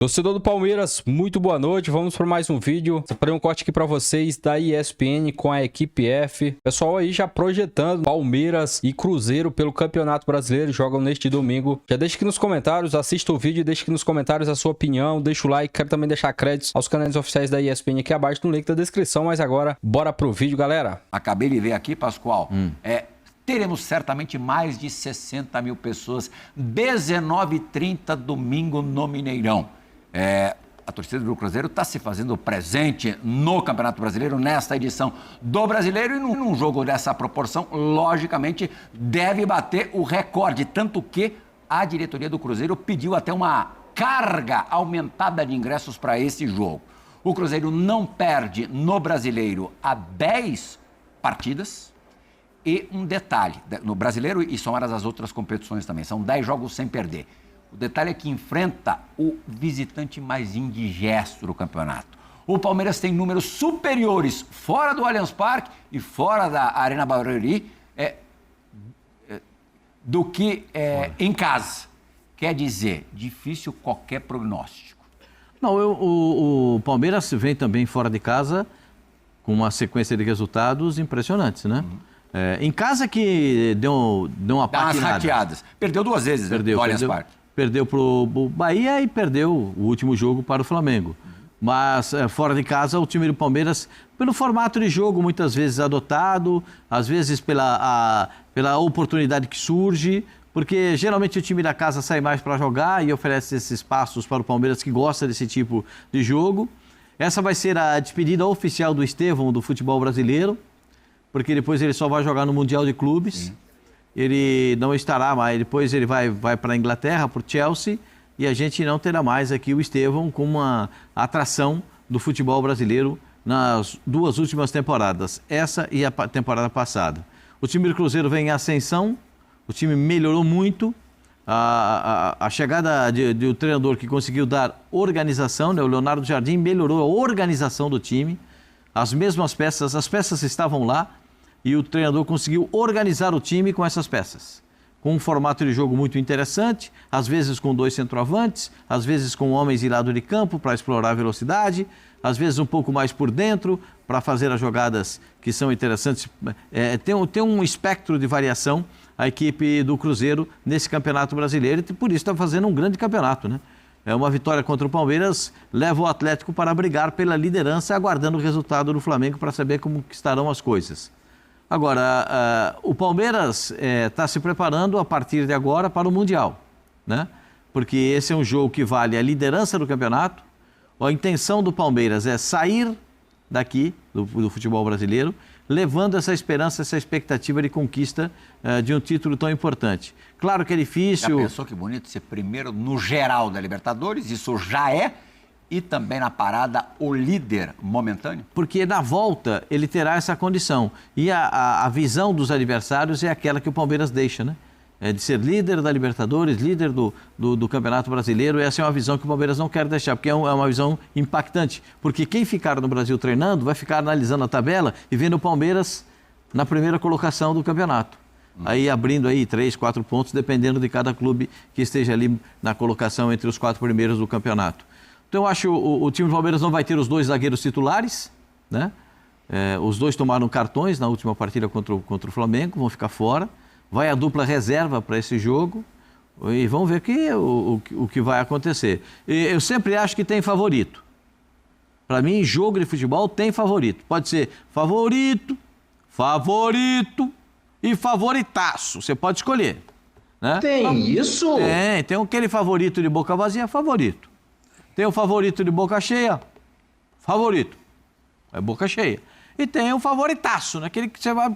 Torcedor do Palmeiras, muito boa noite, vamos para mais um vídeo. Separei um corte aqui para vocês da ESPN com a equipe F. Pessoal aí já projetando Palmeiras e Cruzeiro pelo Campeonato Brasileiro, jogam neste domingo. Já deixa aqui nos comentários, assista o vídeo, deixa aqui nos comentários a sua opinião, deixa o like, quero também deixar créditos aos canais oficiais da ESPN aqui abaixo no link da descrição, mas agora bora pro vídeo, galera. Acabei de ver aqui, Pascoal, teremos certamente mais de 60 mil pessoas, 19h30 domingo no Mineirão. A torcida do Cruzeiro está se fazendo presente no Campeonato Brasileiro, nesta edição do Brasileiro, e num jogo dessa proporção, logicamente, deve bater o recorde, tanto que a diretoria do Cruzeiro pediu até uma carga aumentada de ingressos para esse jogo. O Cruzeiro não perde no Brasileiro há 10 partidas, e um detalhe, no Brasileiro e somadas as outras competições também, são 10 jogos sem perder. O detalhe é que enfrenta o visitante mais indigesto do campeonato. O Palmeiras tem números superiores fora do Allianz Parque e fora da Arena Barueri do que em casa. Quer dizer, difícil qualquer prognóstico. Não, o Palmeiras vem também fora de casa com uma sequência de resultados impressionantes, né? Em casa que deu uma patinada. Dá umas rateadas. Perdeu 2 vezes no Allianz Parque. Perdeu para o Bahia e perdeu o último jogo para o Flamengo. Mas fora de casa o time do Palmeiras, pelo formato de jogo muitas vezes adotado, às vezes pela oportunidade que surge, porque geralmente o time da casa sai mais para jogar e oferece esses espaços para o Palmeiras que gosta desse tipo de jogo. Essa vai ser a despedida oficial do Estevão do futebol brasileiro, porque depois ele só vai jogar no Mundial de Clubes. Sim. Ele não estará mais, depois ele vai para a Inglaterra, para o Chelsea, e a gente não terá mais aqui o Estevão como uma atração do futebol brasileiro nas 2 últimas temporadas, essa e a temporada passada. O time do Cruzeiro vem em ascensão, o time melhorou muito, a chegada de um treinador que conseguiu dar organização, né? O Leonardo Jardim melhorou a organização do time, as mesmas peças, as peças estavam lá, e o treinador conseguiu organizar o time com essas peças. Com um formato de jogo muito interessante, às vezes com 2 centroavantes, às vezes com homens de lado de campo para explorar a velocidade, às vezes um pouco mais por dentro para fazer as jogadas que são interessantes. Tem um espectro de variação a equipe do Cruzeiro nesse Campeonato Brasileiro e por isso está fazendo um grande campeonato, né? Uma vitória contra o Palmeiras leva o Atlético para brigar pela liderança, aguardando o resultado do Flamengo para saber como estarão as coisas. Agora, o Palmeiras está se preparando a partir de agora para o Mundial, né? Porque esse é um jogo que vale a liderança do campeonato. A intenção do Palmeiras é sair daqui, do futebol brasileiro, levando essa esperança, essa expectativa de conquista de um título tão importante. Claro que é difícil... Já pensou que bonito ser primeiro no geral da Libertadores? Isso já é... E também na parada, o líder momentâneo? Porque na volta ele terá essa condição. E a visão dos adversários é aquela que o Palmeiras deixa, né? De ser líder da Libertadores, líder do Campeonato Brasileiro. Essa é uma visão que o Palmeiras não quer deixar, porque é uma visão impactante. Porque quem ficar no Brasil treinando vai ficar analisando a tabela e vendo o Palmeiras na primeira colocação do campeonato. Aí abrindo aí 3, 4 pontos, dependendo de cada clube que esteja ali na colocação entre os 4 primeiros do campeonato. Então, eu acho que o time do Palmeiras não vai ter os 2 zagueiros titulares, né? Os 2 tomaram cartões na última partida contra o Flamengo, vão ficar fora. Vai a dupla reserva para esse jogo e vamos ver o que vai acontecer. Eu sempre acho que tem favorito. Para mim, jogo de futebol tem favorito. Pode ser favorito e favoritaço. Você pode escolher, né? Tem isso? Tem aquele favorito de boca vazia, favorito. Tem o favorito de boca cheia, favorito, é boca cheia. E tem o favoritaço, né? Aquele que você vai,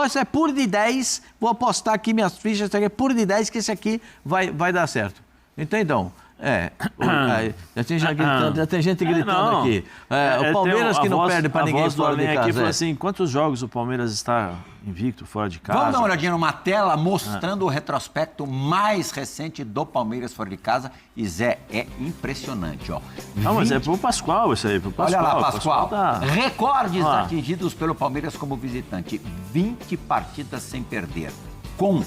esse é puro de 10, vou apostar aqui minhas fichas, esse aqui é puro de 10, que esse aqui vai dar certo. Então, já tem gente gritando aqui. O Palmeiras que não perde para ninguém fora de casa. Aqui falou assim, quantos jogos o Palmeiras está invicto fora de casa? Vamos dar uma olhadinha numa tela mostrando o retrospecto mais recente do Palmeiras fora de casa. E Zé, é impressionante, ó. Não, mas é pro Pascoal isso aí, pro Pascoal. Olha lá, Pascoal. Tá... Recordes atingidos pelo Palmeiras como visitante. 20 partidas sem perder. Com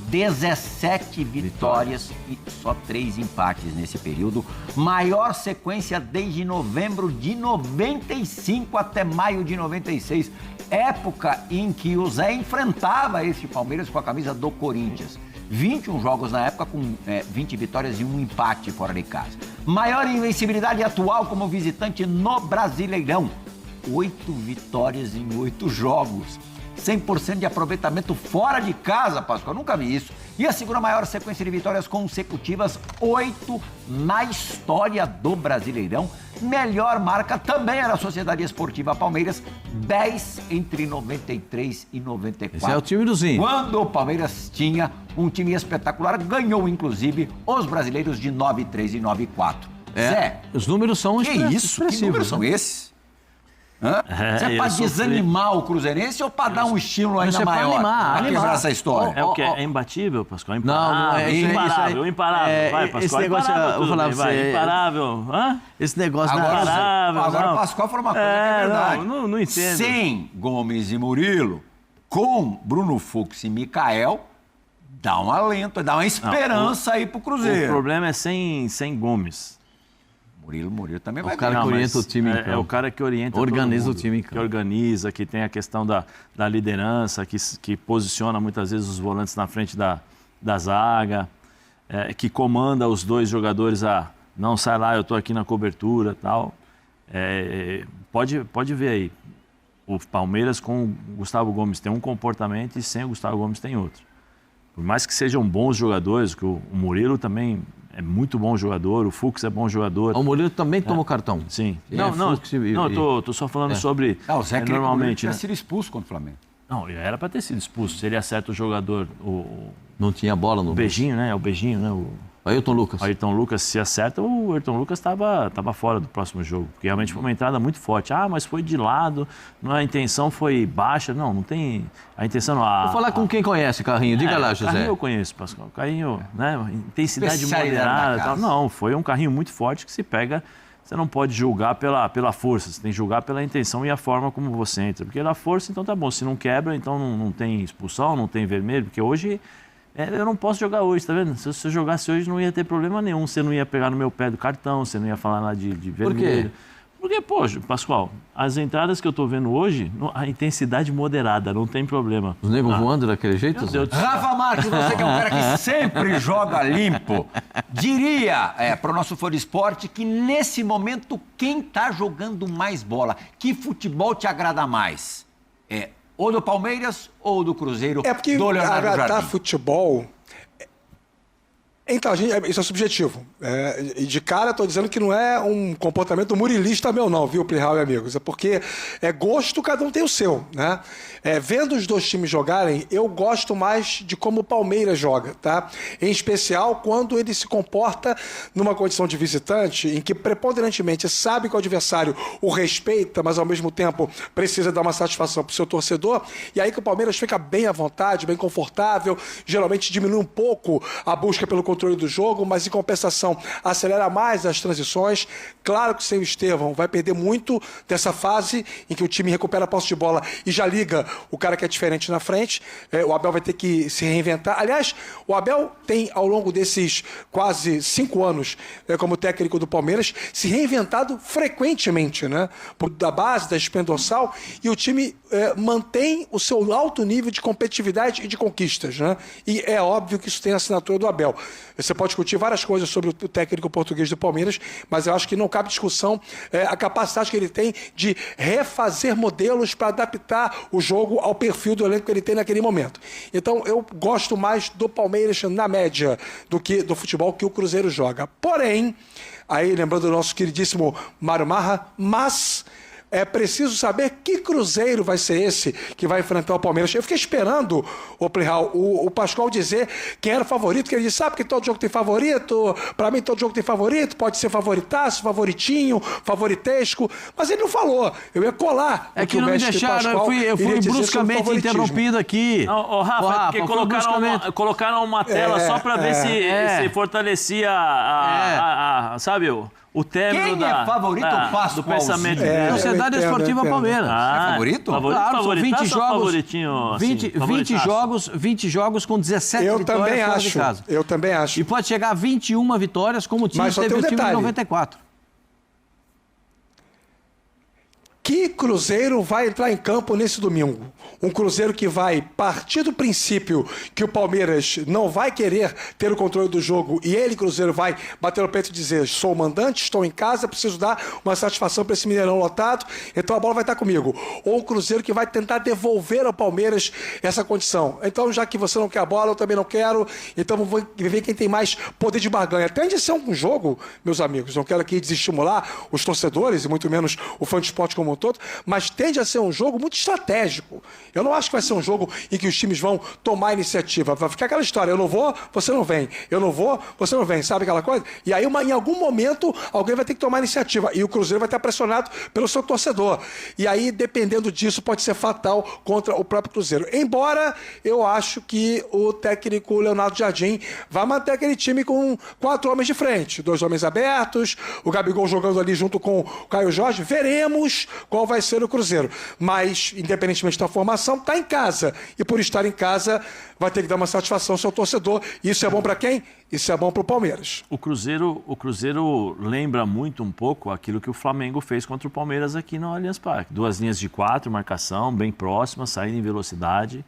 17 vitórias e só 3 empates nesse período. Maior sequência desde novembro de 95 até maio de 96. Época em que o Zé enfrentava esse Palmeiras com a camisa do Corinthians. 21 jogos na época com 20 vitórias e 1 empate fora de casa. Maior invencibilidade atual como visitante no Brasileirão. 8 vitórias em 8 jogos. 100% de aproveitamento fora de casa, Pascoal. Nunca vi isso. E a segunda maior sequência de vitórias consecutivas, 8 na história do Brasileirão. Melhor marca também era a Sociedade Esportiva Palmeiras, 10 entre 93 e 94. Esse é o time do Zinho. Quando o Palmeiras tinha um time espetacular, ganhou inclusive os brasileiros de 9-3 e 9-4. Zé, os números são que isso? Que números são esses? Isso é pra desanimar o cruzeirense ou pra dar um estímulo ainda Isso é pra maior? animar. Quebrar essa história. É o que? É imbatível, Pascoal? Não é Imparável, imparável. Vai, Pascoal. Esse negócio, eu vou falar pra você. Imparável. Esse negócio Agora o Pascoal falou uma coisa que é verdade. Não entendo. Sem Gomes e Murilo, com Bruno Fux e Mikael, dá um alento, dá uma esperança aí pro Cruzeiro. O problema é sem Gomes. Murilo também vai o cara que orienta o time em campo. É o cara que orienta Organiza todo mundo, o time em campo. Que organiza, que tem a questão da liderança, que posiciona muitas vezes os volantes na frente da zaga, que comanda os dois jogadores a não sai lá, eu estou aqui na cobertura e tal. Pode ver aí, o Palmeiras com o Gustavo Gomes tem um comportamento e sem o Gustavo Gomes tem outro. Por mais que sejam bons jogadores, que o Murilo também é muito bom jogador, o Fux é bom jogador. O Murilo também tomou cartão. Sim. Tô só falando sobre... o Zé normalmente tinha sido expulso contra o Flamengo. Não, era para ter sido expulso. Se ele acerta o jogador, não tinha bola no beijinho, né? O beijinho, né? O Ayrton Lucas. O Ayrton Lucas, se acerta, o Ayrton Lucas estava fora do próximo jogo. Porque realmente foi uma entrada muito forte. Mas foi de lado, a intenção foi baixa. Não tem... A intenção não... Vou falar com quem conhece Carrinho. Diga lá, José. Carrinho eu conheço, Pascoal. Carrinho, né? Intensidade moderada e tal. Não, foi um carrinho muito forte que se pega... Você não pode julgar pela força, você tem que julgar pela intenção e a forma como você entra. Porque na força, então tá bom. Se não quebra, então não tem expulsão, não tem vermelho. Porque hoje... eu não posso jogar hoje, tá vendo? Se eu jogasse hoje não ia ter problema nenhum. Você não ia pegar no meu pé do cartão, você não ia falar nada de vermelho. Por quê? Porque, Pascoal, as entradas que eu tô vendo hoje, a intensidade moderada, não tem problema. Os negros voando daquele jeito? Rafa Marques, você que é um cara que sempre joga limpo, diria para o nosso Foro Esporte que nesse momento quem tá jogando mais bola, que futebol te agrada mais? Ou do Palmeiras ou do Cruzeiro? Porque do Leonardo agradar Jardim? futebol... Então, isso é subjetivo. E de cara, estou dizendo que não é um comportamento murilista meu não, viu, Plihal e amigos? É porque gosto, cada um tem o seu, né? Vendo os dois times jogarem, eu gosto mais de como o Palmeiras joga, tá? Em especial quando ele se comporta numa condição de visitante, em que preponderantemente sabe que o adversário o respeita, mas ao mesmo tempo precisa dar uma satisfação para o seu torcedor, e aí que o Palmeiras fica bem à vontade, bem confortável, geralmente diminui um pouco a busca pelo controle do jogo, mas em compensação acelera mais as transições. Claro que sem o Estevão vai perder muito dessa fase em que o time recupera a posse de bola e já liga o cara que é diferente na frente. O Abel vai ter que se reinventar. Aliás, o Abel tem, ao longo desses quase 5 anos como técnico do Palmeiras, se reinventado frequentemente, né? Da base, da espinha dorsal, e o time mantém o seu alto nível de competitividade e de conquistas, né? E é óbvio que isso tem a assinatura do Abel. Você pode discutir várias coisas sobre o técnico português do Palmeiras, mas eu acho que não cabe discussão a capacidade que ele tem de refazer modelos para adaptar o jogo ao perfil do elenco que ele tem naquele momento. Então, eu gosto mais do Palmeiras na média do que do futebol que o Cruzeiro joga. Porém, aí lembrando do nosso queridíssimo Mário Marra, mas... é preciso saber que Cruzeiro vai ser esse que vai enfrentar o Palmeiras. Eu fiquei esperando, o Pascoal dizer quem era o favorito, que ele disse, sabe que todo jogo tem favorito? Para mim, todo jogo tem favorito, pode ser favoritaço, favoritinho, favoritesco, mas ele não falou. Eu ia colar. É que não me deixaram, eu fui bruscamente interrompido aqui. Rafa, porque colocaram uma tela só para ver se fortalecia sabe, o término Quem é favorito ou Pascoalzinho? do pensamento Sociedade Esportiva Palmeiras. É favorito? Claro, são 20 jogos, 20 jogos com 17 Eu vitórias também fora acho. de casa. Eu também acho. E pode chegar a 21 vitórias, como o time Mas só teve tem um o time de detalhe. 94. Que Cruzeiro vai entrar em campo nesse domingo? Um Cruzeiro que vai partir do princípio que o Palmeiras não vai querer ter o controle do jogo e ele, Cruzeiro, vai bater no peito e dizer: sou o mandante, estou em casa, preciso dar uma satisfação para esse Mineirão lotado, então a bola vai estar comigo. Ou o Cruzeiro que vai tentar devolver ao Palmeiras essa condição. Então, já que você não quer a bola, eu também não quero, então vamos ver quem tem mais poder de barganha. Tende a ser um jogo, meus amigos, não quero aqui desestimular os torcedores e muito menos o fã de esporte como um todo, mas tende a ser um jogo muito estratégico. Eu não acho que vai ser um jogo em que os times vão tomar a iniciativa. Vai ficar aquela história: eu não vou, você não vem. Eu não vou, você não vem. Sabe aquela coisa? E aí, em algum momento, alguém vai ter que tomar a iniciativa. E o Cruzeiro vai estar pressionado pelo seu torcedor. E aí, dependendo disso, pode ser fatal contra o próprio Cruzeiro. Embora eu acho que o técnico Leonardo Jardim vai manter aquele time com 4 homens de frente. 2 homens abertos, o Gabigol jogando ali junto com o Caio Jorge. Veremos qual vai ser o Cruzeiro. Mas, independentemente da formação, está em casa. E por estar em casa, vai ter que dar uma satisfação ao seu torcedor. E isso é bom para quem? Isso é bom para o Palmeiras. O Cruzeiro lembra muito um pouco aquilo que o Flamengo fez contra o Palmeiras aqui no Allianz Parque. 2 linhas de 4, marcação, bem próximas, saindo em velocidade.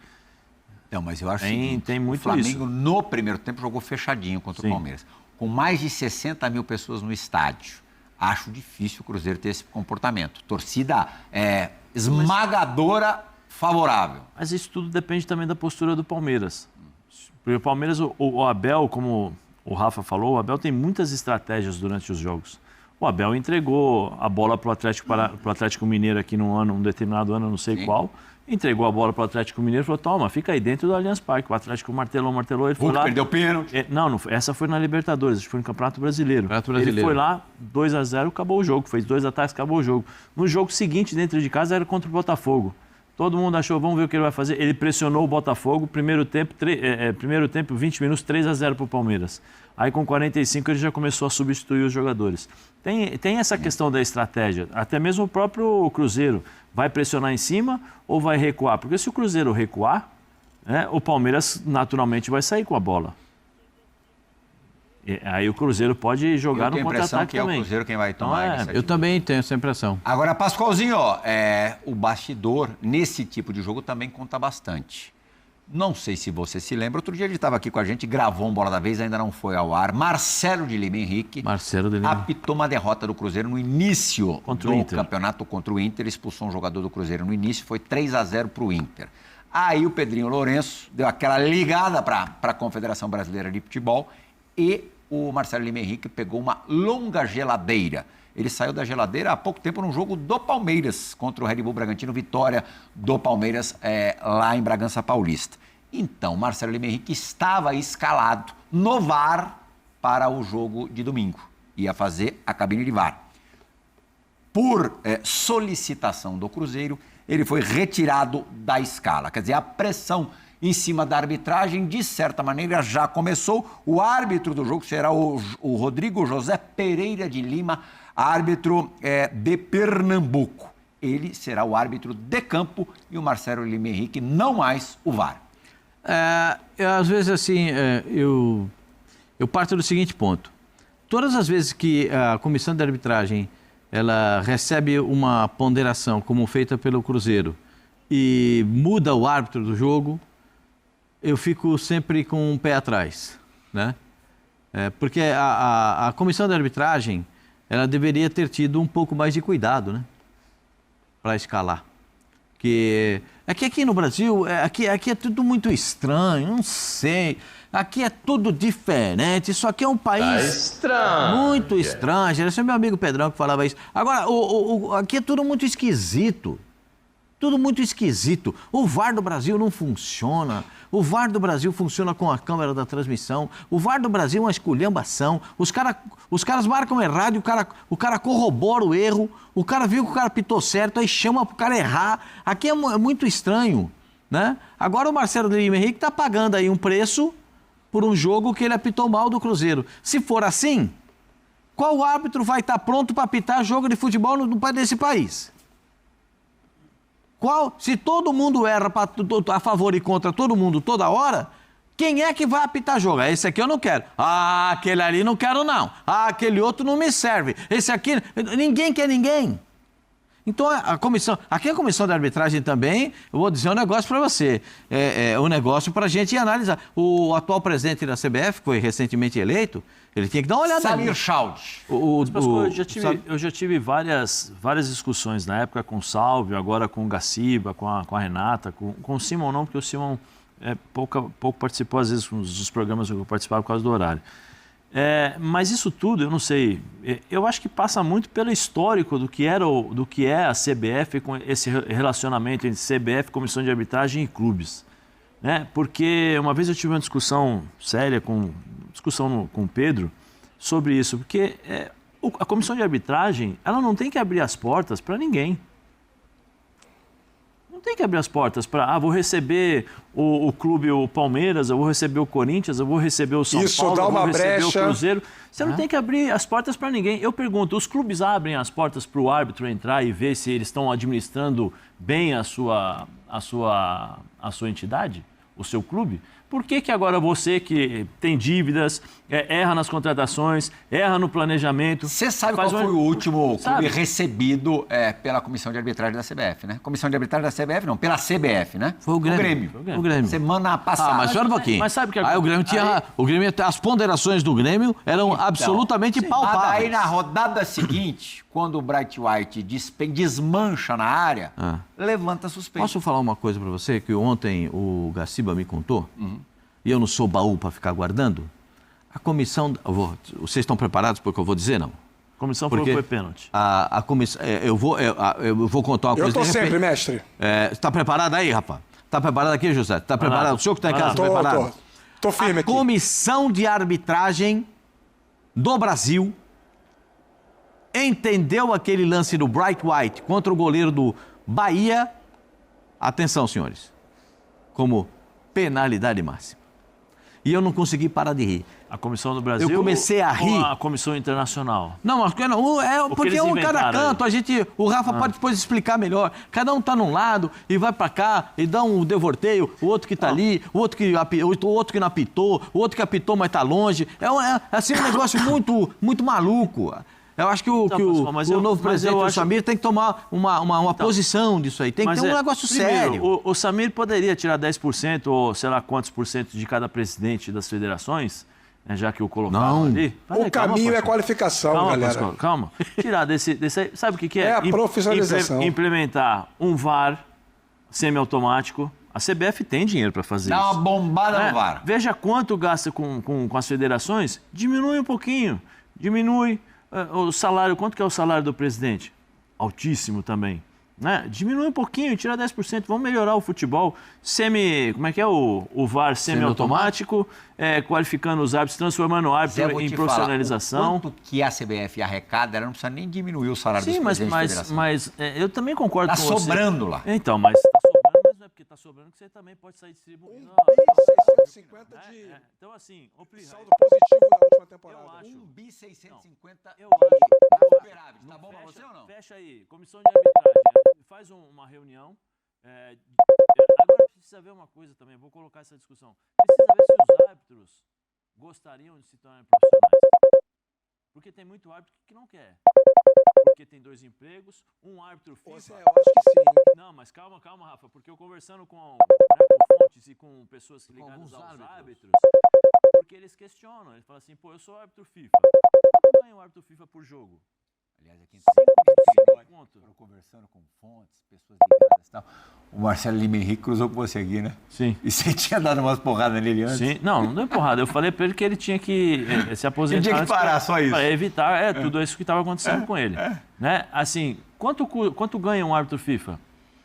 Não, mas eu acho tem muito o Flamengo isso. no primeiro tempo jogou fechadinho contra o Palmeiras. Com mais de 60 mil pessoas no estádio. Acho difícil o Cruzeiro ter esse comportamento. Torcida esmagadora, favorável. Mas isso tudo depende também da postura do Palmeiras. Porque o Palmeiras, o Abel, como o Rafa falou, o Abel tem muitas estratégias durante os jogos. O Abel entregou a bola para o Atlético Mineiro aqui um determinado ano, não sei qual. Entregou a bola para o Atlético Mineiro e falou: toma, fica aí dentro do Allianz Parque. O Atlético martelou, ele foi lá. Perdeu pênalti. Não, essa foi na Libertadores, foi no Campeonato Brasileiro. Ele foi lá, 2-0, acabou o jogo. Fez 2 ataques, acabou o jogo. No jogo seguinte, dentro de casa, era contra o Botafogo. Todo mundo achou: vamos ver o que ele vai fazer. Ele pressionou o Botafogo, primeiro tempo, 20 minutos, 3-0 para o Palmeiras. Aí com 45 ele já começou a substituir os jogadores. Tem essa questão da estratégia. Até mesmo o próprio Cruzeiro vai pressionar em cima ou vai recuar? Porque se o Cruzeiro recuar, o Palmeiras naturalmente vai sair com a bola. Aí o Cruzeiro pode jogar no contra-ataque também. É o Cruzeiro quem vai tomar a iniciativa. Eu também tenho essa impressão. Agora, Pascoalzinho, o bastidor nesse tipo de jogo também conta bastante. Não sei se você se lembra, outro dia ele estava aqui com a gente, gravou um Bola da Vez, ainda não foi ao ar. Marcelo de Lima Henrique apitou uma derrota do Cruzeiro no início do campeonato contra o Inter, expulsou um jogador do Cruzeiro no início, foi 3-0 para o Inter. Aí o Pedrinho Lourenço deu aquela ligada para a Confederação Brasileira de Futebol e o Marcelo Lima Henrique pegou uma longa geladeira. Ele saiu da geladeira há pouco tempo num jogo do Palmeiras contra o Red Bull Bragantino, vitória do Palmeiras lá em Bragança Paulista. Então, Marcelo Lima Henrique estava escalado no VAR para o jogo de domingo. Ia fazer a cabine de VAR. Por solicitação do Cruzeiro, ele foi retirado da escala. Quer dizer, a pressão em cima da arbitragem, de certa maneira, já começou. O árbitro do jogo será o Rodrigo José Pereira de Lima, árbitro de Pernambuco. Ele será o árbitro de campo e o Marcelo Lima Henrique não mais o VAR. Às vezes, assim, eu parto do seguinte ponto. Todas as vezes que a comissão de arbitragem ela recebe uma ponderação como feita pelo Cruzeiro e muda o árbitro do jogo, eu fico sempre com um pé atrás, né? Porque a comissão de arbitragem ela deveria ter tido um pouco mais de cuidado, né? Para escalar. Porque aqui no Brasil, aqui é tudo muito estranho, não sei. Aqui é tudo diferente, isso aqui é um país muito estranho. Esse é meu amigo Pedrão que falava isso. Agora, aqui é tudo muito esquisito. Tudo muito esquisito. O VAR do Brasil não funciona. O VAR do Brasil funciona com a câmera da transmissão. O VAR do Brasil é uma esculhambação. Os caras marcam errado e o cara corrobora o erro. O cara viu que o cara pitou certo, aí chama pro cara errar. Aqui é muito estranho, né? Agora o Marcelo Lima Henrique está pagando aí um preço por um jogo que ele apitou mal do Cruzeiro. Se for assim, Qual árbitro vai estar pronto para apitar jogo de futebol nesse país? Se todo mundo erra a favor e contra todo mundo toda hora, quem é que vai apitar jogo? Esse aqui eu não quero. Ah, aquele ali não quero não. Ah, aquele outro não me serve. Esse aqui... Ninguém quer ninguém. Então, aqui a comissão de arbitragem também, eu vou dizer um negócio para você, um negócio para a gente analisar. O atual presidente da CBF, que foi recentemente eleito, ele tinha que dar uma olhada. Samir Chaldes. Eu já tive várias discussões na época com o Salvio, agora com o Gaciba, com a Renata, com o Simon não, porque o Simon pouco participou às vezes dos programas que eu participava por causa do horário. Mas isso tudo, eu não sei, eu acho que passa muito pelo histórico do que é a CBF com esse relacionamento entre CBF, Comissão de Arbitragem e clubes. Né? Porque uma vez eu tive uma discussão séria com o Pedro sobre isso, porque a Comissão de Arbitragem, ela não tem que abrir as portas para ninguém. Não tem que abrir as portas para, vou receber o clube, o Palmeiras, eu vou receber o Corinthians, eu vou receber o São Paulo, eu vou receber o Cruzeiro. Você não tem que abrir as portas para ninguém. Eu pergunto, os clubes abrem as portas para o árbitro entrar e ver se eles estão administrando bem a sua entidade, o seu clube? Por que agora você que tem dívidas, erra nas contratações, erra no planejamento... Você sabe qual foi o último clube recebido pela Comissão de Arbitragem da CBF, né? Comissão de Arbitragem da CBF, não, pela CBF, né? Foi o Grêmio. O Grêmio. Semana passada. Mas espera um pouquinho. Mas sabe que o Grêmio tinha... as ponderações do Grêmio eram absolutamente palpáveis. Mas aí na rodada seguinte, quando o Bright White desmancha na área, levanta suspeita. Posso falar uma coisa para você que ontem o Gaciba me contou? E eu não sou baú para ficar guardando? A comissão... Vocês estão preparados para o que eu vou dizer, não? A comissão falou que foi pênalti. A comissão... Eu vou contar uma coisa... Eu estou sempre, mestre. Está preparado aí, rapaz? Está preparado aqui, José? Está preparado? O senhor que está em casa, está preparado? Estou firme aqui. A comissão de arbitragem do Brasil entendeu aquele lance do Bright White contra o goleiro do Bahia, atenção, senhores, como penalidade máxima. E eu não consegui parar de rir. A Comissão do Brasil? Eu comecei a rir. Ou a Comissão Internacional? Não, porque um cada canto, o Rafa pode depois explicar melhor. Cada um tá num lado e vai para cá e dá um devorteio, o outro que tá ali, o outro que não apitou, o outro que apitou, mas tá longe. Assim, um negócio muito maluco. Eu acho que o novo presidente, o Samir, tem que tomar uma posição disso aí. Tem que ter um negócio sério. O Samir poderia tirar 10% ou sei lá quantos por cento de cada presidente das federações, né, já que o colocaram ali. O caminho é qualificação, galera. Pascoal, calma. Tirar desse aí. Sabe o que é? É a profissionalização. Implementar um VAR semiautomático. A CBF tem dinheiro para fazer isso. Dá uma bombada no VAR. Veja quanto gasta com as federações. Diminui um pouquinho. Diminui. O salário, quanto que é o salário do presidente? Altíssimo também. Né? Diminui um pouquinho, tira 10%, vamos melhorar o futebol. Como é que é o VAR semi-automático, qualificando os árbitros, transformando o árbitro em profissionalização. Quanto que a CBF arrecada, ela não precisa nem diminuir o salário dos presidentes da federação. Mas eu também concordo com você. Está sobrando lá. Então, mas está sobrando, mas não é porque está sobrando que você também pode sair distribuindo. 650 de... Então, assim... saldo positivo na última temporada. Eu acho. 1.650 eu acho. superávit. Tá bom pra você ou não? Fecha aí. Comissão de arbitragem. Faz uma reunião. Agora precisa ver uma coisa também. Vou colocar essa discussão. Precisa ver se os árbitros gostariam de se tornarem profissionais. Porque tem muito árbitro que não quer. Porque tem 2 empregos, um árbitro FIFA. Eu acho que sim. Não, mas calma, Rafa, porque eu conversando com fontes e com pessoas ligadas aos árbitros, porque eles questionam, eles falam assim, eu sou árbitro FIFA. Quanto ganha um árbitro FIFA por jogo? Aliás, aqui em conversando com fontes, pessoas ligadas e tal. O Marcelo Lima Henrique cruzou com você aqui, né? Sim. E você tinha dado umas porradas nele antes? Sim. Não deu porrada. Eu falei pra ele que ele tinha que se aposentar. Ele tinha que parar, só isso. Para evitar tudo isso que estava acontecendo com ele. Né? Assim, quanto ganha um árbitro FIFA?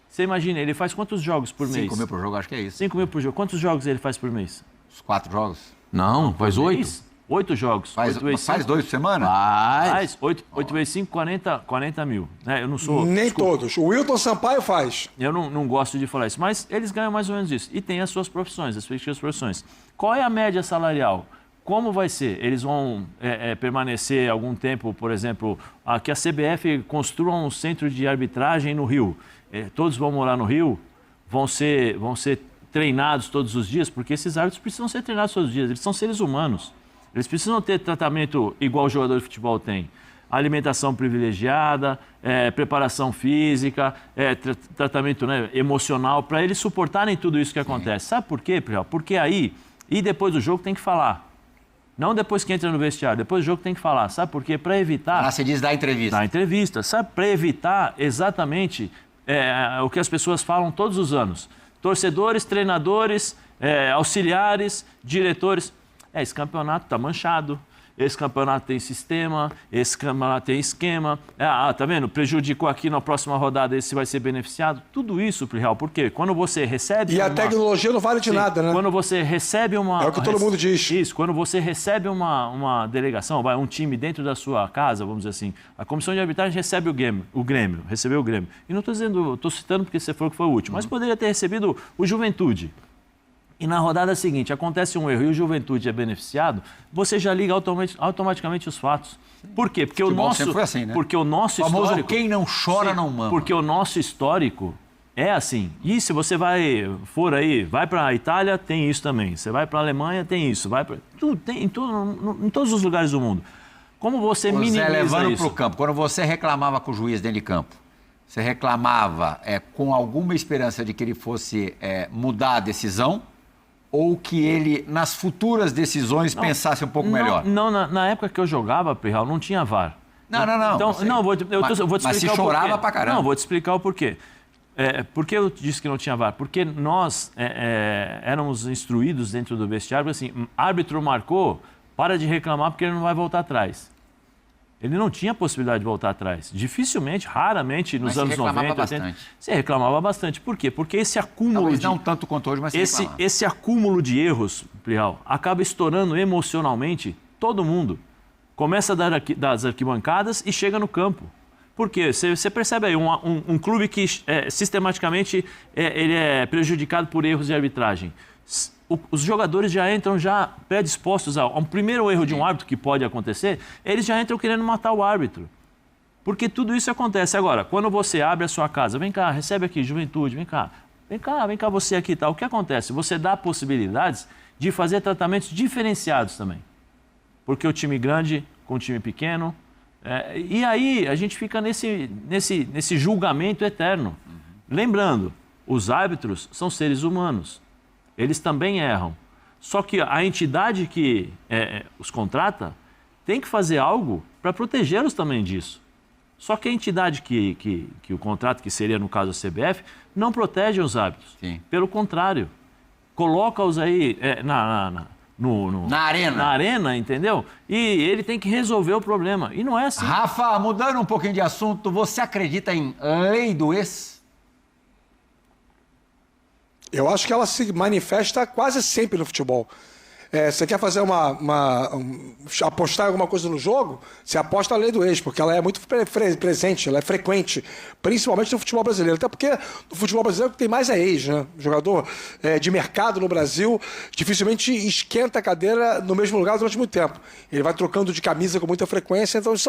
Você imagina, ele faz quantos jogos por mês? 5 mil por jogo, acho que é isso. 5 mil por jogo. Quantos jogos ele faz por mês? Os 4 jogos? Não, faz 8. 8 jogos. Faz 2 por semana? Faz. 8 vezes 5, 40 mil. Né? Eu não sou... Nem todos. O Wilton Sampaio faz. Eu não gosto de falar isso, mas eles ganham mais ou menos isso. E tem as suas profissões, as respectivas profissões. Qual é a média salarial? como vai ser? Eles vão permanecer algum tempo, por exemplo, que a CBF construa um centro de arbitragem no Rio. Todos vão morar no Rio, vão ser treinados todos os dias, porque esses árbitros precisam ser treinados todos os dias, eles são seres humanos. Eles precisam ter tratamento igual o jogador de futebol tem. Alimentação privilegiada, preparação física, tratamento, né, emocional, para eles suportarem tudo isso que acontece. Sabe por quê, Priel? Porque aí, e depois do jogo tem que falar. Não depois que entra no vestiário, depois do jogo tem que falar. Sabe por quê? Para evitar... Você diz da entrevista. Da entrevista. Sabe? Para evitar exatamente o que as pessoas falam todos os anos. Torcedores, treinadores, auxiliares, diretores. Esse campeonato está manchado, esse campeonato tem sistema, esse campeonato tem esquema. Tá vendo? Prejudicou aqui na próxima rodada, esse vai ser beneficiado. Tudo isso, Real, porque quando você recebe... E a tecnologia não vale de nada, né? Quando você recebe uma... É o que todo mundo diz. Isso, quando você recebe uma delegação, um time dentro da sua casa, vamos dizer assim, a comissão de arbitragem recebe recebeu o Grêmio. E não estou citando porque você falou que foi o último, mas poderia ter recebido o Juventude. E na rodada seguinte acontece um erro e o Juventude é beneficiado, você já liga automaticamente os fatos. Por quê? Porque o nosso, foi assim, né? Porque o nosso histórico... Quem não chora não mama. Porque o nosso histórico é assim. E se você vai para a Itália, tem isso também. Você vai para a Alemanha, tem isso. Tem em todos os lugares do mundo. Como você minimiza levando isso? para o campo. Quando você reclamava com o juiz dentro de campo, você reclamava com alguma esperança de que ele fosse mudar a decisão? Ou que ele, nas futuras decisões, pensasse um pouco melhor? Não, na época que eu jogava, Pirral, não tinha VAR. Não. Então, eu vou te explicar mas se chorava pra caramba. Não, vou te explicar o porquê. Por que eu disse que não tinha VAR? Porque nós éramos instruídos dentro do vestiário, assim, árbitro marcou, para de reclamar porque ele não vai voltar atrás. Ele não tinha possibilidade de voltar atrás. Dificilmente, raramente, nos anos 90, 80, você reclamava bastante. Por quê? Porque esse acúmulo Talvez não tanto quanto hoje, mas esse acúmulo de erros, Prial, acaba estourando emocionalmente todo mundo. Começa das arquibancadas e chega no campo. Por quê? Você percebe aí um clube que sistematicamente ele é prejudicado por erros de arbitragem. Os jogadores já entram predispostos a um primeiro erro de um árbitro que pode acontecer, eles já entram querendo matar o árbitro. Porque tudo isso acontece. Agora, quando você abre a sua casa, vem cá, recebe aqui, Juventude, vem cá você aqui e tal. O que acontece? Você dá possibilidades de fazer tratamentos diferenciados também. Porque o time grande com o time pequeno... e aí a gente fica nesse julgamento eterno. Lembrando, os árbitros são seres humanos. Eles também erram. Só que a entidade que os contrata tem que fazer algo para protegê-los também disso. Só que a entidade que o contrata, que seria no caso a CBF, não protege os árbitros. Sim. Pelo contrário, coloca-os aí na arena. Na arena, entendeu? E ele tem que resolver o problema. E não é assim. Rafa, mudando um pouquinho de assunto, você acredita em lei do ex? Eu acho que ela se manifesta quase sempre no futebol. Você quer fazer apostar em alguma coisa no jogo, você aposta a lei do ex, porque ela é muito presente, ela é frequente, principalmente no futebol brasileiro. Até porque no futebol brasileiro o que tem mais é ex, né? O jogador de mercado no Brasil dificilmente esquenta a cadeira no mesmo lugar durante muito tempo. Ele vai trocando de camisa com muita frequência, então isso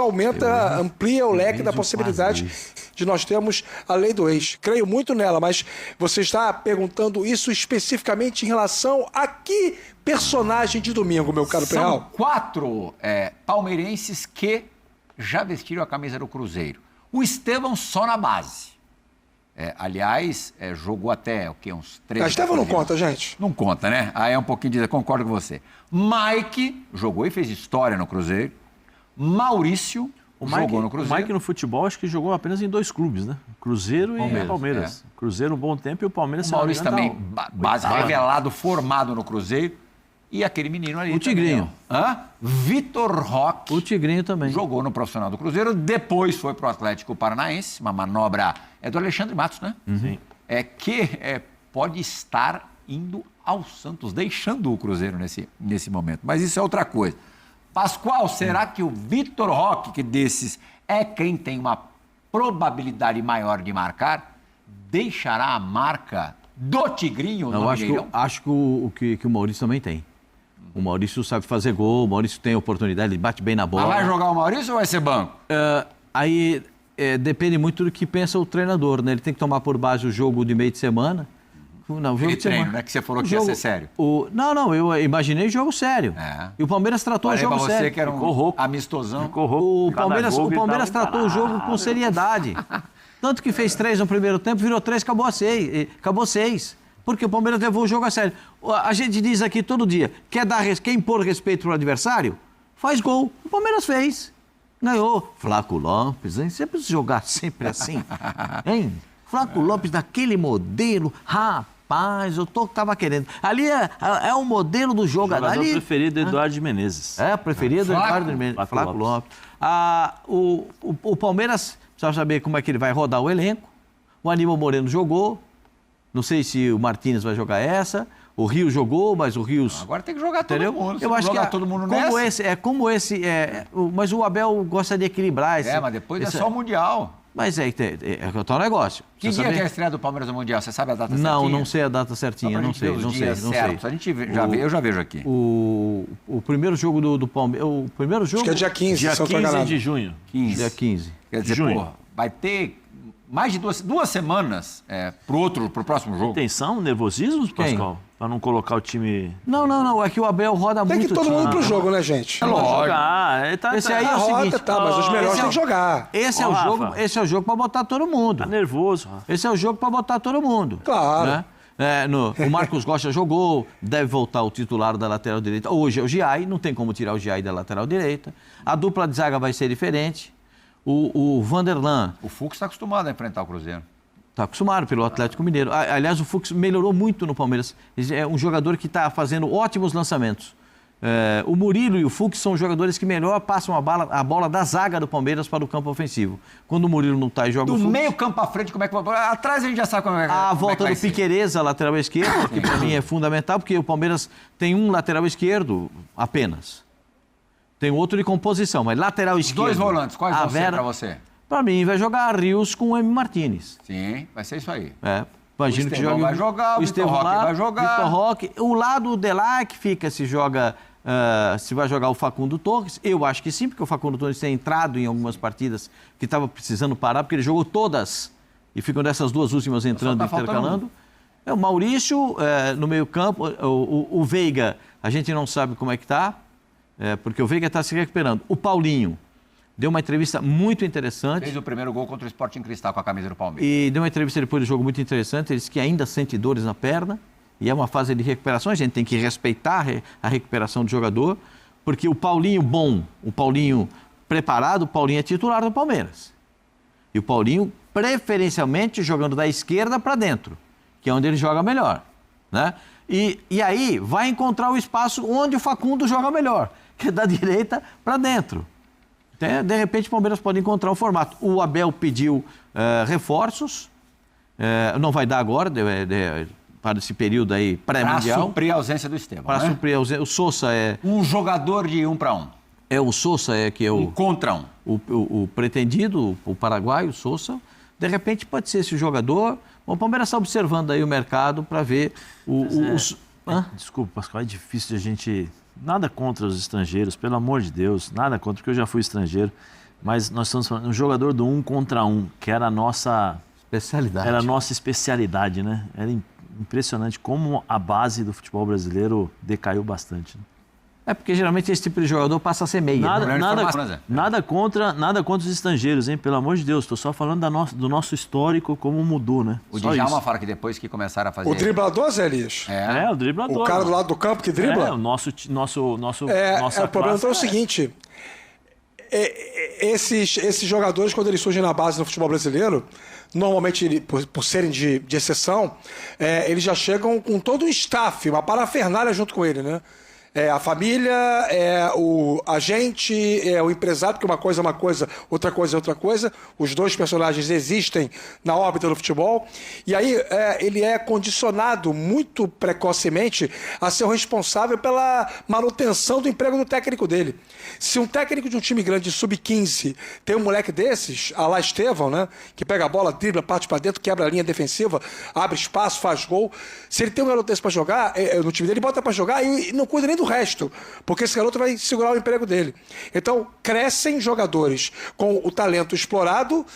amplia o leque da possibilidade de nós termos a lei do ex. Creio muito nela, mas você está perguntando isso especificamente em relação a que personagem de domingo, meu caro Pirral? São 4 palmeirenses que já vestiram a camisa do Cruzeiro. O Estevão só na base. Aliás, jogou até uns 13... Estevão não conta, gente. Não conta, né? Aí é um pouquinho de... Concordo com você. Mike jogou e fez história no Cruzeiro. Maurício jogou no Cruzeiro. O Mike no futebol acho que jogou apenas em 2 clubes, né? Cruzeiro e Palmeiras. Cruzeiro um bom tempo e o Palmeiras... O Maurício também, base revelado, formado no Cruzeiro. E aquele menino ali. O Tigrinho. Vitor Roque. O Tigrinho também. Jogou no profissional do Cruzeiro, depois foi pro Atlético Paranaense, uma manobra do Alexandre Matos, né? Sim. Que pode estar indo ao Santos, deixando o Cruzeiro nesse momento. Mas isso é outra coisa. Pascoal, será que o Vitor Roque, que desses é quem tem uma probabilidade maior de marcar, deixará a marca do Tigrinho no Mineirão? Acho que o Maurício também tem. O Maurício sabe fazer gol, o Maurício tem oportunidade, ele bate bem na bola. Mas vai jogar o Maurício ou vai ser banco? Aí depende muito do que pensa o treinador, né? Ele tem que tomar por base o jogo de meio de semana. Não, jogo de treino, semana. né? Que você falou que ia ser sério. Não, eu imaginei jogo sério. E o Palmeiras tratou o jogo pra você sério. que era um amistosão. O Palmeiras tratou o jogo com seriedade. Tanto que fez 3 no primeiro tempo, virou 3, acabou 6. Porque o Palmeiras levou o jogo a sério. A gente diz aqui todo dia, quer impor respeito para o adversário? Faz gol. O Palmeiras fez. Ganhou. Flaco Lopes, hein? Você precisa jogar sempre assim? Hein? Flaco Lopes daquele modelo, rapaz, eu tava querendo. Ali é o modelo do jogo. Jogador ali, preferido Eduardo de Menezes. Preferido Eduardo de Menezes. Flaco Lopes. O Palmeiras precisa saber como é que ele vai rodar o elenco. O Aníbal Moreno jogou. Não sei se o Martínez vai jogar essa. O Rio jogou, mas o Rio... Agora tem que jogar todo mundo. Eu acho que todo mundo mas o Abel gosta de equilibrar. Mas depois é só o Mundial. Mas é o negócio. Que dia que é a estreia do Palmeiras no Mundial? Você sabe a data certinha? Não sei a data certinha, não sei. A gente eu já vejo aqui. O primeiro jogo do Palmeiras... O primeiro jogo... Acho que é dia 15, dia 15 de junho. Dia 15. Quer dizer, vai ter mais de duas semanas pro próximo jogo. Tensão, nervosismo, Pascoal? Para não colocar o time... Não. É que o Abel roda muito. Tem que todo mundo pro jogo, né, gente? É lógico. Esse aí é o seguinte... mas os melhores têm que jogar. Esse é o jogo para botar todo mundo. Tá nervoso, Rafa. Esse é o jogo para botar todo mundo. Claro. Né? O Marcos Rocha jogou, deve voltar o titular da lateral direita. Hoje é o Giai, não tem como tirar o Giai da lateral direita. A dupla de zaga vai ser diferente. O Vanderlan... O Fux está acostumado a enfrentar o Cruzeiro. Está acostumado pelo Atlético Mineiro. Aliás, o Fux melhorou muito no Palmeiras. É um jogador que está fazendo ótimos lançamentos. O Murilo e o Fux são jogadores que melhor passam a bola da zaga do Palmeiras para o campo ofensivo. Quando o Murilo não está e joga o Fux... Do meio campo à frente, como é que vai... Atrás a gente já sabe como é que vai ser. A volta do Piquerez, lateral esquerdo, que para mim é fundamental, porque o Palmeiras tem um lateral esquerdo apenas. Tem outro de composição, mas lateral esquerdo... 2 volantes, quais vão ser para você? Para mim, vai jogar Rios com o M. Martínez. Sim, vai ser isso aí. Imagino que jogue... vai jogar, o Vitor Roque vai jogar. Vitor Roque. O lado de lá que fica se joga... se vai jogar o Facundo Torres. Eu acho que sim, porque o Facundo Torres tem entrado em algumas partidas que estava precisando parar, porque ele jogou todas e ficam dessas 2 últimas entrando e intercalando. O Maurício no meio campo. O Veiga, a gente não sabe como é que está, porque o Veiga está se recuperando. O Paulinho deu uma entrevista muito interessante. Fez o primeiro gol contra o Sporting Cristal com a camisa do Palmeiras. E deu uma entrevista depois do jogo muito interessante. Ele disse que ainda sente dores na perna. E é uma fase de recuperação. A gente tem que respeitar a recuperação do jogador. Porque o Paulinho bom, o Paulinho preparado, o Paulinho é titular do Palmeiras. E o Paulinho preferencialmente jogando da esquerda para dentro, que é onde ele joga melhor, né? E aí vai encontrar o espaço onde o Facundo joga melhor, que é da direita para dentro. De repente o Palmeiras pode encontrar um formato. O Abel pediu reforços, não vai dar agora, para esse período aí pré-mundial. Para suprir a ausência do Estevão, Para suprir a ausência. O Sousa é... Um jogador de 1 para 1. O Sousa que é o... 1 contra 1. O pretendido, o paraguaio, o Sousa. De repente pode ser esse jogador. O Palmeiras está observando aí o mercado para ver Desculpa, Pascoal, é difícil de a gente... Nada contra os estrangeiros, pelo amor de Deus, nada contra, porque eu já fui estrangeiro, mas nós estamos falando de um jogador do 1 contra 1, que era a nossa especialidade. Era a nossa especialidade, né? Era impressionante como a base do futebol brasileiro decaiu bastante. Né? Porque geralmente esse tipo de jogador passa a ser meia. Nada contra os estrangeiros, hein? Pelo amor de Deus, estou só falando do nosso histórico, como mudou, né? O Djalma fala que depois que começaram a fazer... O driblador, Zé Elias? O driblador. O cara do lado do campo que dribla? O nosso o problema é o seguinte, esses jogadores, quando eles surgem na base no futebol brasileiro, normalmente, por serem de exceção, eles já chegam com todo um staff, uma parafernália junto com ele, né? A família, o agente, o empresário, porque uma coisa é uma coisa, outra coisa é outra coisa. Os 2 personagens existem na órbita do futebol. E aí ele é condicionado muito precocemente a ser o responsável pela manutenção do emprego do técnico dele. Se um técnico de um time grande de sub-15 tem um moleque desses, a lá Estevão, né, que pega a bola, dribla, parte para dentro, quebra a linha defensiva, abre espaço, faz gol. Se ele tem um garoto desse para jogar, no time dele, bota para jogar e não cuida nem do resto, porque esse garoto vai segurar o emprego dele. Então, crescem jogadores com o talento explorado,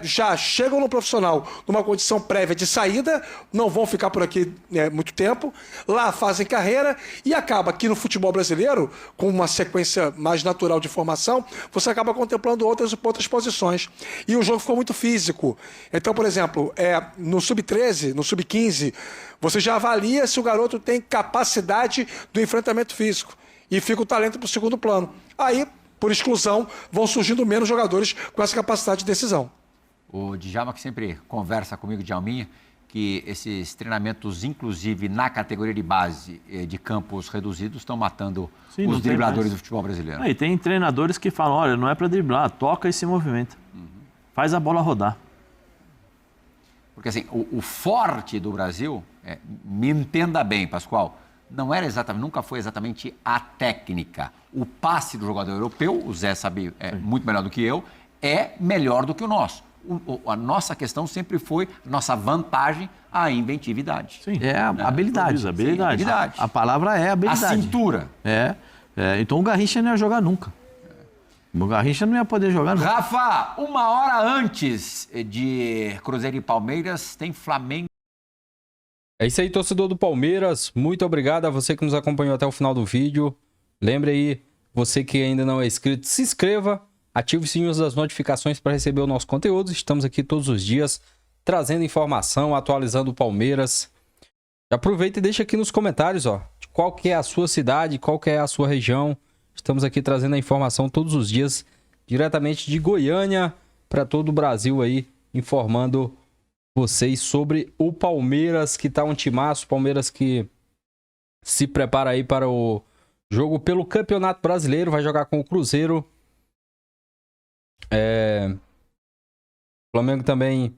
já chegam no profissional numa condição prévia de saída, não vão ficar por aqui muito tempo, lá fazem carreira e acaba aqui no futebol brasileiro, com uma sequência mais natural de formação, você acaba contemplando outras posições. E o jogo ficou muito físico. Então, por exemplo, no sub-13, no sub-15, você já avalia se o garoto tem capacidade do enfrentamento físico e fica o talento para o segundo plano. Aí, por exclusão, vão surgindo menos jogadores com essa capacidade de decisão. O Djalma, que sempre conversa comigo, Djalminha, que esses treinamentos, inclusive na categoria de base de campos reduzidos, estão matando os dribladores do futebol brasileiro. E tem treinadores que falam, olha, não é para driblar, toca esse movimento. Faz a bola rodar. Porque assim, o forte do Brasil, me entenda bem, Pascoal, não era exatamente, nunca foi exatamente a técnica. O passe do jogador europeu, o Zé sabe muito melhor do que eu, é melhor do que o nosso. A nossa questão sempre foi, nossa vantagem, a inventividade. Sim. A habilidade. Sim, habilidade. A palavra é habilidade. A cintura. Então o Garrincha não ia jogar nunca. O Garrincha não ia poder jogar nunca. Rafa, 1 hora antes de Cruzeiro e Palmeiras, tem Flamengo. É isso aí, torcedor do Palmeiras. Muito obrigado a você que nos acompanhou até o final do vídeo. Lembre aí, você que ainda não é inscrito, se inscreva. Ative o sininho das notificações para receber o nosso conteúdo. Estamos aqui todos os dias trazendo informação, atualizando o Palmeiras. Aproveita e deixa aqui nos comentários, de qual que é a sua cidade, qual que é a sua região. Estamos aqui trazendo a informação todos os dias, diretamente de Goiânia para todo o Brasil aí, informando vocês sobre o Palmeiras, que tá um timaço. Palmeiras que se prepara aí para o jogo pelo Campeonato Brasileiro, vai jogar com o Cruzeiro. O Flamengo também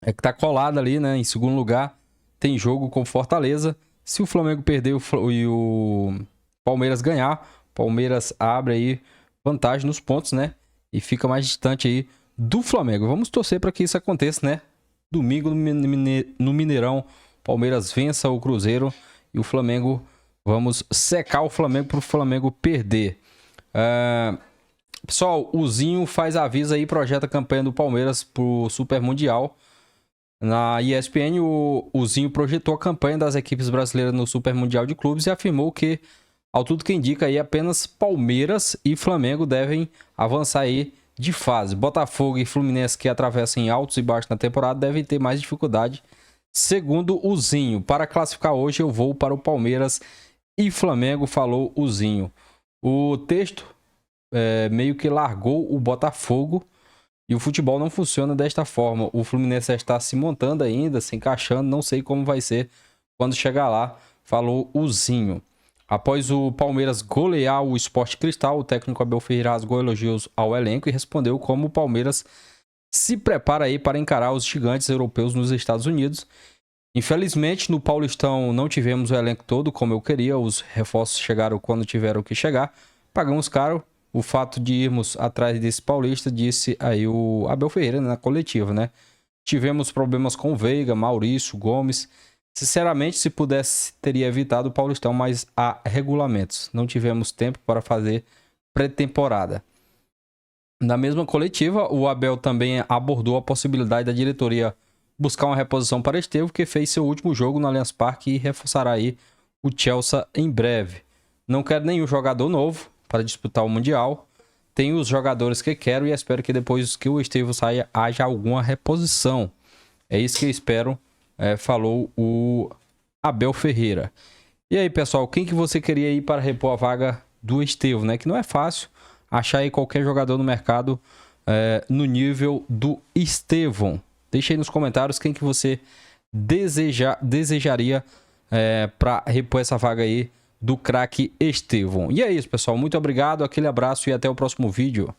que tá colado ali, né? Em segundo lugar, tem jogo com Fortaleza. Se o Flamengo perder e o Palmeiras ganhar, Palmeiras abre aí vantagem nos pontos, né? E fica mais distante aí do Flamengo. Vamos torcer para que isso aconteça, né? Domingo no Mineirão, Palmeiras vença o Cruzeiro e o Flamengo, vamos secar o Flamengo para o Flamengo perder. Pessoal, o Zinho faz aviso aí, projeta a campanha do Palmeiras pro Super Mundial. Na ESPN, o Zinho projetou a campanha das equipes brasileiras no Super Mundial de Clubes e afirmou que, ao tudo que indica aí, apenas Palmeiras e Flamengo devem avançar aí de fase. Botafogo e Fluminense, que atravessam altos e baixos na temporada, devem ter mais dificuldade, segundo o Zinho. Para classificar hoje, eu vou para o Palmeiras e Flamengo, falou o Zinho. O texto meio que largou o Botafogo e o futebol não funciona desta forma. O Fluminense está se montando ainda, se encaixando, não sei como vai ser quando chegar lá, falou o Zinho. Após o Palmeiras golear o Sport Cristal, o técnico Abel Ferreira rasgou elogios ao elenco e respondeu como o Palmeiras se prepara aí para encarar os gigantes europeus nos Estados Unidos. Infelizmente, no Paulistão não tivemos o elenco todo como eu queria, os reforços chegaram quando tiveram que chegar, pagamos caro. O fato de irmos atrás desse paulista, disse aí o Abel Ferreira na coletiva, né? Tivemos problemas com Veiga, Maurício, Gomes. Sinceramente, se pudesse, teria evitado o Paulistão, mas há regulamentos. Não tivemos tempo para fazer pré-temporada. Na mesma coletiva, o Abel também abordou a possibilidade da diretoria buscar uma reposição para Estevão, que fez seu último jogo no Allianz Parque e reforçará aí o Chelsea em breve. Não quero nenhum jogador novo para disputar o Mundial. Tenho os jogadores que quero e espero que depois que o Estevão saia, haja alguma reposição. É isso que eu espero, falou o Abel Ferreira. E aí, pessoal, quem que você queria ir para repor a vaga do Estevão, né? Que não é fácil achar aí qualquer jogador no mercado no nível do Estevão. Deixa aí nos comentários quem que você desejaria para repor essa vaga aí do craque Estevão. E é isso, pessoal. Muito obrigado, aquele abraço e até o próximo vídeo.